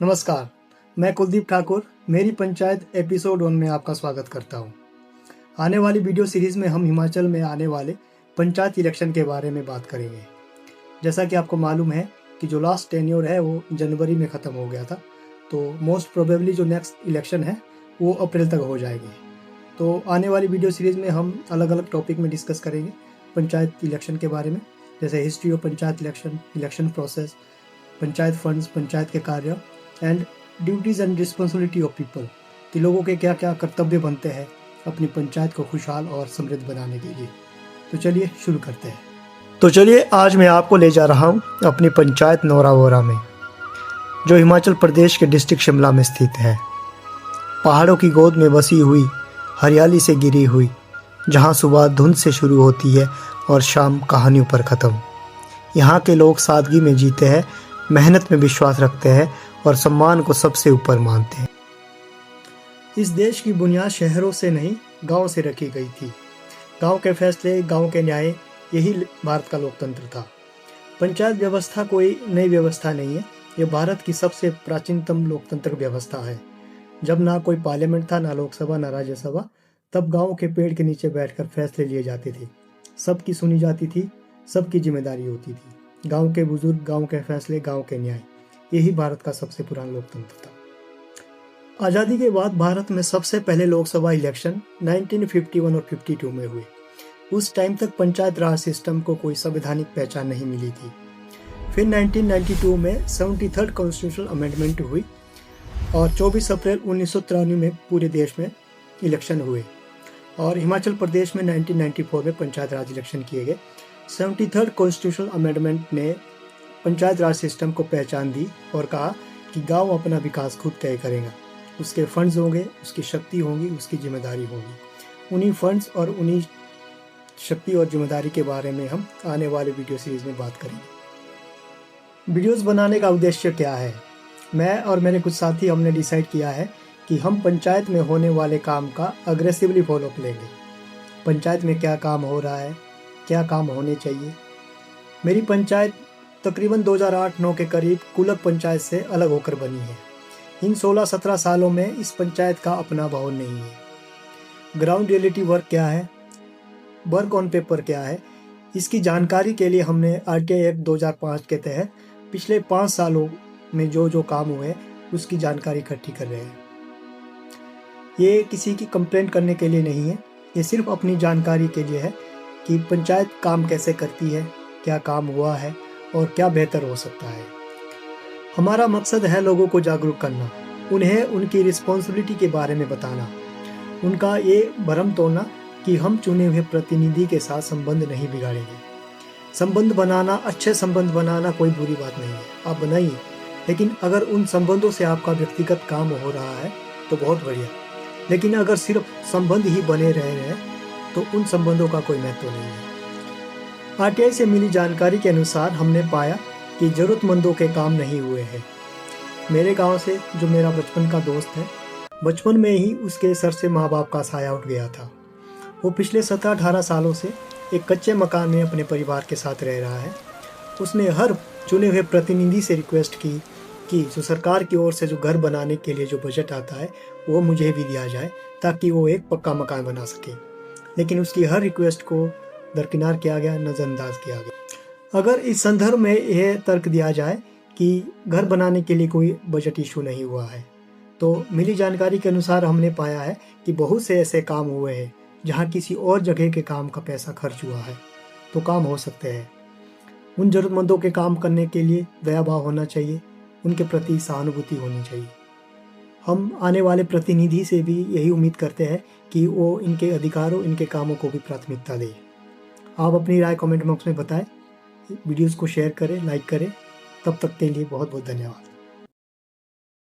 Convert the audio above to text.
नमस्कार, मैं कुलदीप ठाकुर मेरी पंचायत एपिसोड 1 में आपका स्वागत करता हूं। आने वाली वीडियो सीरीज़ में हम हिमाचल में आने वाले पंचायत इलेक्शन के बारे में बात करेंगे। जैसा कि आपको मालूम है कि जो लास्ट टेन्योर है वो जनवरी में ख़त्म हो गया था, तो मोस्ट प्रोबेबली जो नेक्स्ट इलेक्शन है वो अप्रैल तक हो जाएगी। तो आने वाली वीडियो सीरीज़ में हम अलग अलग टॉपिक में डिस्कस करेंगे पंचायत इलेक्शन के बारे में, जैसे history of panchayat election process, panchayat funds, panchayat के कार्य and duties and responsibility of people कि लोगों के क्या क्या कर्तव्य बनते हैं अपनी पंचायत को खुशहाल और समृद्ध बनाने के लिए। तो चलिए शुरू करते हैं। तो चलिए आज मैं आपको ले जा रहा हूँ अपनी पंचायत नौरावोरा में, जो हिमाचल प्रदेश के डिस्ट्रिक्ट शिमला में स्थित है। पहाड़ों की गोद में बसी हुई, हरियाली से घिरी हुई, जहाँ सुबह धुंध से शुरू होती है और शाम कहानियों पर ख़त्म। यहाँ के लोग सादगी में जीते हैं, मेहनत में विश्वास रखते हैं और सम्मान को सबसे ऊपर मानते हैं। इस देश की बुनियाद शहरों से नहीं गांव से रखी गई थी। गांव के फैसले, गांव के न्याय, यही भारत का लोकतंत्र था। पंचायत व्यवस्था कोई नई व्यवस्था नहीं है, यह भारत की सबसे प्राचीनतम लोकतंत्र व्यवस्था है। जब ना कोई पार्लियामेंट था, ना लोकसभा, ना राज्यसभा, तब गाँव के पेड़ के नीचे बैठकर फैसले लिए जाते थे। सबकी सुनी जाती थी, सबकी जिम्मेदारी होती थी। गाँव के बुजुर्ग, गाँव के फैसले, गाँव के न्याय, यही भारत का सबसे पुराना लोकतंत्र था। आज़ादी के बाद भारत में सबसे पहले लोकसभा इलेक्शन 1951 और 52 में हुए। उस टाइम तक पंचायत राज सिस्टम को कोई संवैधानिक पहचान नहीं मिली थी। फिर 1992 में 73rd कॉन्स्टिट्यूशनल अमेंडमेंट हुई और 24 अप्रैल 1993 में पूरे देश में इलेक्शन हुए और हिमाचल प्रदेश में 1994 में पंचायत राज इलेक्शन किए गए। 73rd कॉन्स्टिट्यूशनल अमेंडमेंट ने पंचायत राज सिस्टम को पहचान दी और कहा कि गांव अपना विकास खुद तय करेगा। उसके फंड्स होंगे, उसकी शक्ति होगी, उसकी जिम्मेदारी होगी। उन्हीं फंड्स और उन्हीं शक्ति और जिम्मेदारी के बारे में हम आने वाले वीडियो सीरीज में बात करेंगे। वीडियोस बनाने का उद्देश्य क्या है? मैं और मेरे कुछ साथी हमने डिसाइड किया है कि हम पंचायत में होने वाले काम का अग्रेसिवली फॉलोअप लेंगे। पंचायत में क्या काम हो रहा है, क्या काम होने चाहिए। मेरी पंचायत तकरीबन 2008-9 के करीब कुलक पंचायत से अलग होकर बनी है। इन 16-17 सालों में इस पंचायत का अपना भवन नहीं है। ग्राउंड रियलिटी वर्क क्या है, वर्क ऑन पेपर क्या है, इसकी जानकारी के लिए हमने RTI एक्ट 2005 के तहत पिछले 5 सालों में जो काम हुए उसकी जानकारी इकट्ठी कर रहे हैं। ये किसी की कंप्लेंट करने के लिए नहीं है, ये सिर्फ अपनी जानकारी के लिए है कि पंचायत काम कैसे करती है, क्या काम हुआ है और क्या बेहतर हो सकता है। हमारा मकसद है लोगों को जागरूक करना, उन्हें उनकी रिस्पॉन्सिबिलिटी के बारे में बताना, उनका ये भ्रम तोड़ना कि हम चुने हुए प्रतिनिधि के साथ संबंध नहीं बिगाड़ेंगे। संबंध बनाना, अच्छे संबंध बनाना कोई बुरी बात नहीं है, आप बनाइए, लेकिन अगर उन संबंधों से आपका व्यक्तिगत काम हो रहा है तो बहुत बढ़िया। लेकिन अगर सिर्फ संबंध ही बने रह रहे तो उन संबंधों का कोई महत्व नहीं है। RTI से मिली जानकारी के अनुसार हमने पाया कि ज़रूरतमंदों के काम नहीं हुए हैं। मेरे गांव से जो मेरा बचपन का दोस्त है, बचपन में ही उसके सर से माँ बाप का साया उठ गया था। वो पिछले 17-18 सालों से एक कच्चे मकान में अपने परिवार के साथ रह रहा है। उसने हर चुने हुए प्रतिनिधि से रिक्वेस्ट की कि जो सरकार की ओर से जो घर बनाने के लिए जो बजट आता है वो मुझे भी दिया जाए ताकि वो एक पक्का मकान बना सके। लेकिन उसकी हर रिक्वेस्ट को दरकिनार किया गया, नज़रअंदाज किया गया। अगर इस संदर्भ में यह तर्क दिया जाए कि घर बनाने के लिए कोई बजट इशू नहीं हुआ है, तो मिली जानकारी के अनुसार हमने पाया है कि बहुत से ऐसे काम हुए हैं जहां किसी और जगह के काम का पैसा खर्च हुआ है, तो काम हो सकते हैं। उन ज़रूरतमंदों के काम करने के लिए दया भाव होना चाहिए, उनके प्रति सहानुभूति होनी चाहिए। हम आने वाले प्रतिनिधि से भी यही उम्मीद करते हैं कि वो इनके अधिकारों, इनके कामों को भी प्राथमिकता दें। आप अपनी राय कमेंट बॉक्स में बताएं, वीडियोस को शेयर करें, लाइक करें। तब तक के लिए बहुत बहुत धन्यवाद।